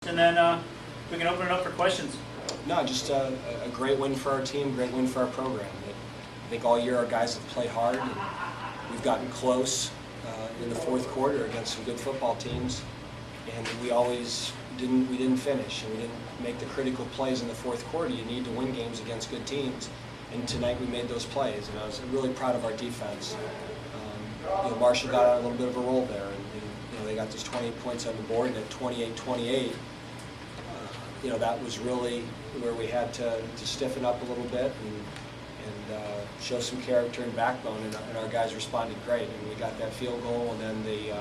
And then we can open it up for questions. No, just a great win for our team, great win for our program. I think all year our guys have played hard, and we've gotten close in the fourth quarter against some good football teams, and we didn't finish, and we didn't make the critical plays in the fourth quarter. You need to win games against good teams, and tonight we made those plays, and I was really proud of our defense. Marshall got out a little bit of a roll there, and they got those 28 points on the board, and at 28-28, that was really where we had to stiffen up a little bit and show some character and backbone, and our guys responded great. And we got that field goal, and then the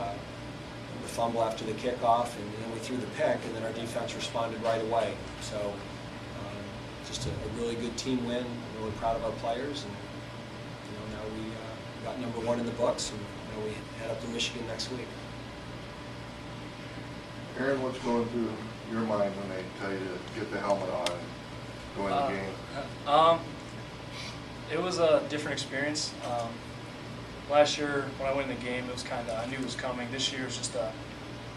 fumble after the kickoff, and then we threw the pick, and then our defense responded right away. So just a really good team win. I'm really proud of our players, and now we got number 1 in the books, and we head up to Michigan next week. Aaron, what's going through your mind when they tell you to get the helmet on and go in the game? It was a different experience. Last year when I went in the game, it was I knew it was coming. This year it was just a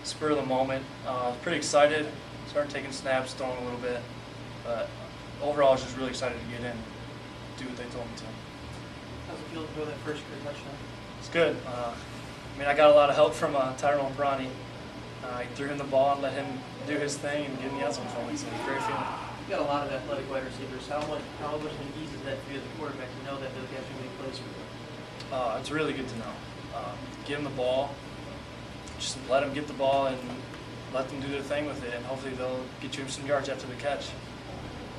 spur of the moment. I was pretty excited, started taking snaps, throwing a little bit, but overall I was just really excited to get in and do what they told me to. How's it feel to throw that first career touchdown? It's good. I got a lot of help from Tyrone Bronny. I threw him the ball and let him do his thing and give me the for me, so it was a great feeling. You got a lot of athletic wide receivers. How much of an ease is that for you as a quarterback to know that those guys are going to make plays for you? It's really good to know. Give them the ball, just let them get the ball and let them do their thing with it, and hopefully they'll get you some yards after the catch.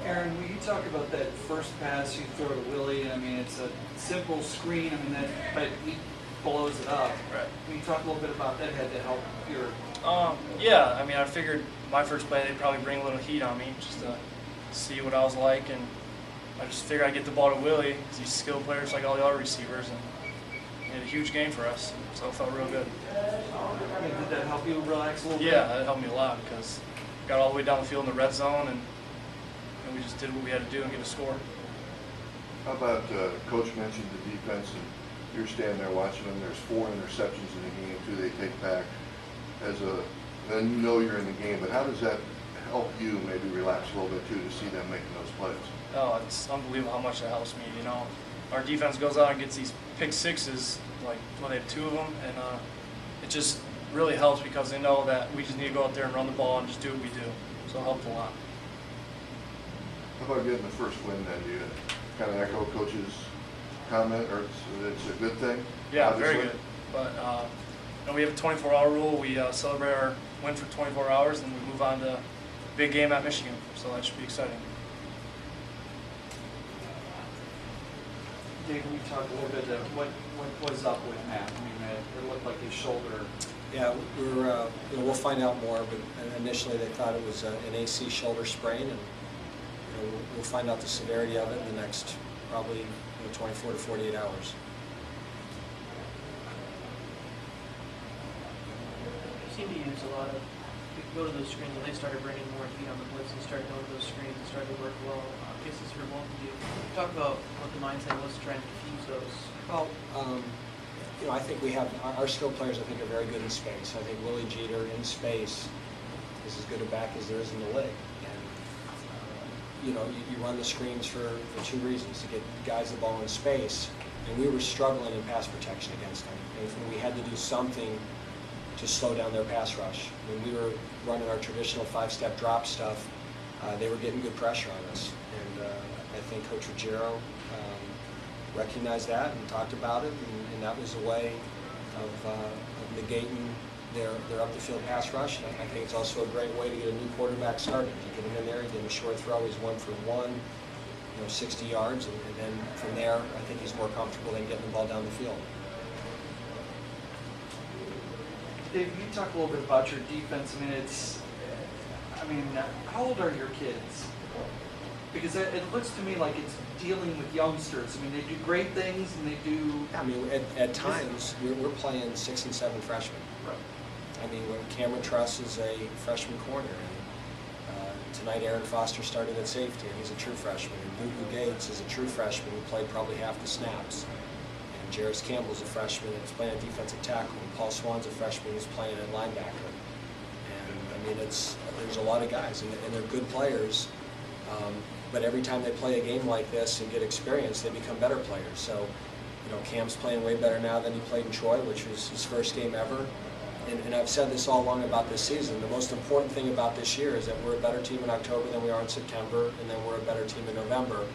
Aaron, when you talk about that first pass you throw to Willie, it's a simple screen, but he blows it up. Right. When you talk a little bit about that, had to help your... Yeah, I figured my first play they'd probably bring a little heat on me just to see what I was like, and I just figured I'd get the ball to Willie because he's skilled players like all the other receivers, and he had a huge game for us, so it felt real good. Did that help you relax a little bit? Yeah, that helped me a lot because got all the way down the field in the red zone, and we just did what we had to do and get a score. How about Coach mentioned the defense, and you're standing there watching them. There's 4 interceptions in the game, 2 they take back. Then you're in the game, but how does that help you maybe relax a little bit too to see them making those plays? Oh, it's unbelievable how much that helps me. Our defense goes out and gets these pick sixes, they have 2 of them, and it just really helps because they know that we just need to go out there and run the ball and just do what we do. So it helped a lot. How about getting the first win then? Do you kind of echo Coach's comment, or it's a good thing? Yeah, obviously? very good. But we have a 24-hour rule. We celebrate our win for 24 hours, and we move on to a big game at Michigan. So that should be exciting. Dave, can you talk a little bit about what was up with Matt? It looked like his shoulder. Yeah, we'll find out more, but initially they thought it was an AC shoulder sprain, and we'll find out the severity of it in the next probably 24 to 48 hours. You seem to use a lot of, go to those screens, and they started bringing more heat on the blitz and started going to those screens and started to work well. I guess it's for both of you. Talk about what the mindset was to try and defuse those. Well, I think we have, our skill players I think are very good in space. I think Willie Jeter in space is as good a back as there is in the league. And, you run the screens for 2 reasons: to get guys the ball in space, and we were struggling in pass protection against them. And we had to do something to slow down their pass rush. When we were running our traditional 5-step drop stuff, they were getting good pressure on us. And I think Coach Ruggiero recognized that and talked about it, and that was a way of negating their up-the-field pass rush. And I think it's also a great way to get a new quarterback started. You get him in there, you get him a short throw, he's 1 for 1, 60 yards, and then from there, I think he's more comfortable than getting the ball down the field. Dave, you talk a little bit about your defense. How old are your kids? Because it looks to me like it's dealing with youngsters. They do great things, and they do... At times, we're playing 6 and 7 freshmen. Right. When Cameron Truss is a freshman corner, and tonight Aaron Foster started at safety, and he's a true freshman. And Bubu Gates is a true freshman who played probably half the snaps. And Jarris Campbell's a freshman who's playing at defensive tackle. And Paul Swan's a freshman who's playing at linebacker. And it's there's a lot of guys, and they're good players. But every time they play a game like this and get experience, they become better players. So, Cam's playing way better now than he played in Troy, which was his first game ever. And I've said this all along about this season. The most important thing about this year is that we're a better team in October than we are in September, and then we're a better team in November.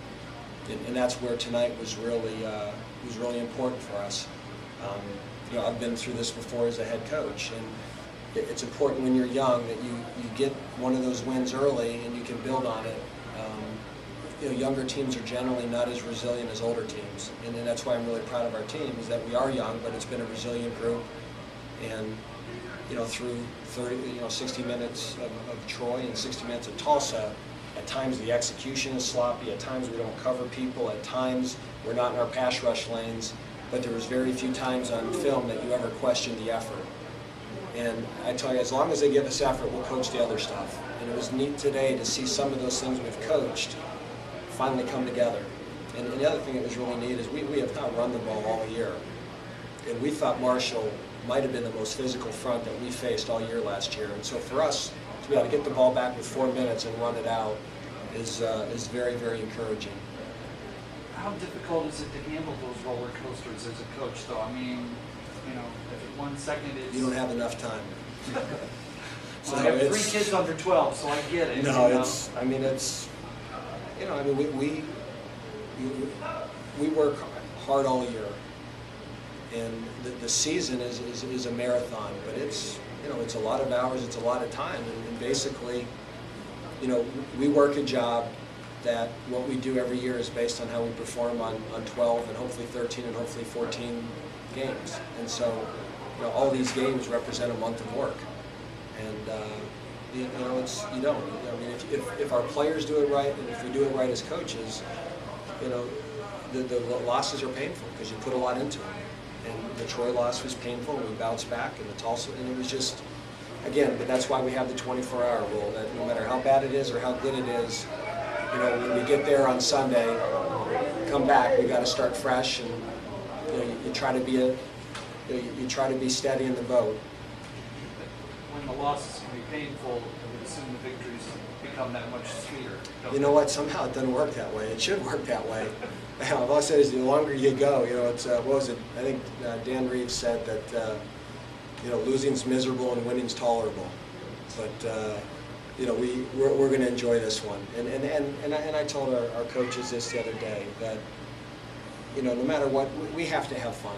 And that's where tonight was really important for us. I've been through this before as a head coach, and it's important when you're young that you get one of those wins early and you can build on it. Younger teams are generally not as resilient as older teams, and that's why I'm really proud of our team, is that we are young, but it's been a resilient group. And through 60 minutes of Troy and 60 minutes of Tulsa, at times the execution is sloppy, at times we don't cover people, at times we're not in our pass rush lanes, but there was very few times on film that you ever questioned the effort. And I tell you, as long as they give us effort, we'll coach the other stuff. And it was neat today to see some of those things we've coached finally come together. And the other thing that was really neat is we have not run the ball all year. And we thought Marshall might have been the most physical front that we faced all year last year. And so for us to be able to get the ball back with 4 minutes and run it out is very, very encouraging. How difficult is it to handle those roller coasters as a coach, though? I mean, if 1 second is... You don't have enough time. So I have 3 kids under 12, so I get it. No, we work hard all year, and the season is a marathon, but it's a lot of hours, it's a lot of time, and basically, we work a job that what we do every year is based on how we perform on 12 and hopefully 13 and hopefully 14 games, and so all these games represent a month of work, and if our players do it right and if we do it right as coaches, the losses are painful because you put a lot into them. And the Troy loss was painful, and we bounced back, and the Tulsa, and it was just, again, but that's why we have the 24-hour rule, that no matter how bad it is or how good it is, when we get there on Sunday, come back, we got to start fresh, and you try to be steady in the boat. When the losses can be painful, I would assume the victories become that much sweeter. You know what? Somehow it doesn't work that way. It should work that way. All I said is the longer you go, it's what was it? I think Dan Reeves said that losing's miserable and winning's tolerable. But we're going to enjoy this one. And I told our coaches this the other day that no matter what, we have to have fun.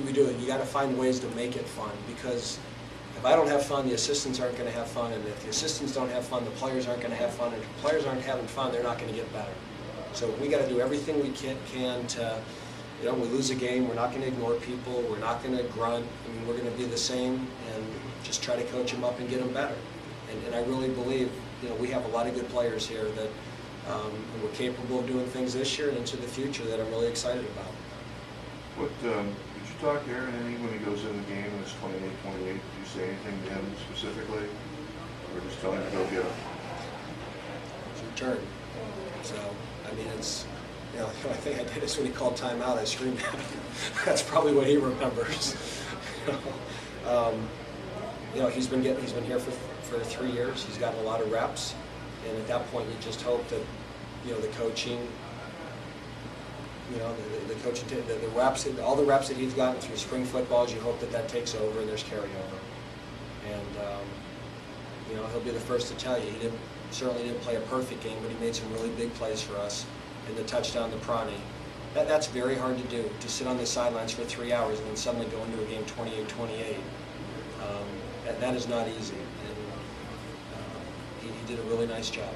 We do it. You got to find ways to make it fun, because if I don't have fun, the assistants aren't going to have fun, and if the assistants don't have fun, the players aren't going to have fun, and if the players aren't having fun, they're not going to get better. So we got to do everything we can to, we lose a game, we're not going to ignore people, we're not going to grunt. I mean, we're going to be the same and just try to coach them up and get them better. And I really believe, we have a lot of good players here that we're capable of doing things this year and into the future that I'm really excited about. Did you talk to Aaron any when he goes in the game and it's 28-28? Did you say anything to him specifically, or just tell him to go get him? It's your turn. So, I mean, it's, the only thing I did is when he called timeout, I screamed at him. That's probably what he remembers. He's been here for 3 years. He's gotten a lot of reps, and at that point, you just hope that, the coaching. The coaching, the reps, all the reps that he's gotten through spring footballs, you hope that takes over and there's carryover. And he'll be the first to tell you he certainly didn't play a perfect game, but he made some really big plays for us. And the touchdown to Prani, that's very hard to do, to sit on the sidelines for 3 hours and then suddenly go into a game 28-28. That is not easy, and he did a really nice job.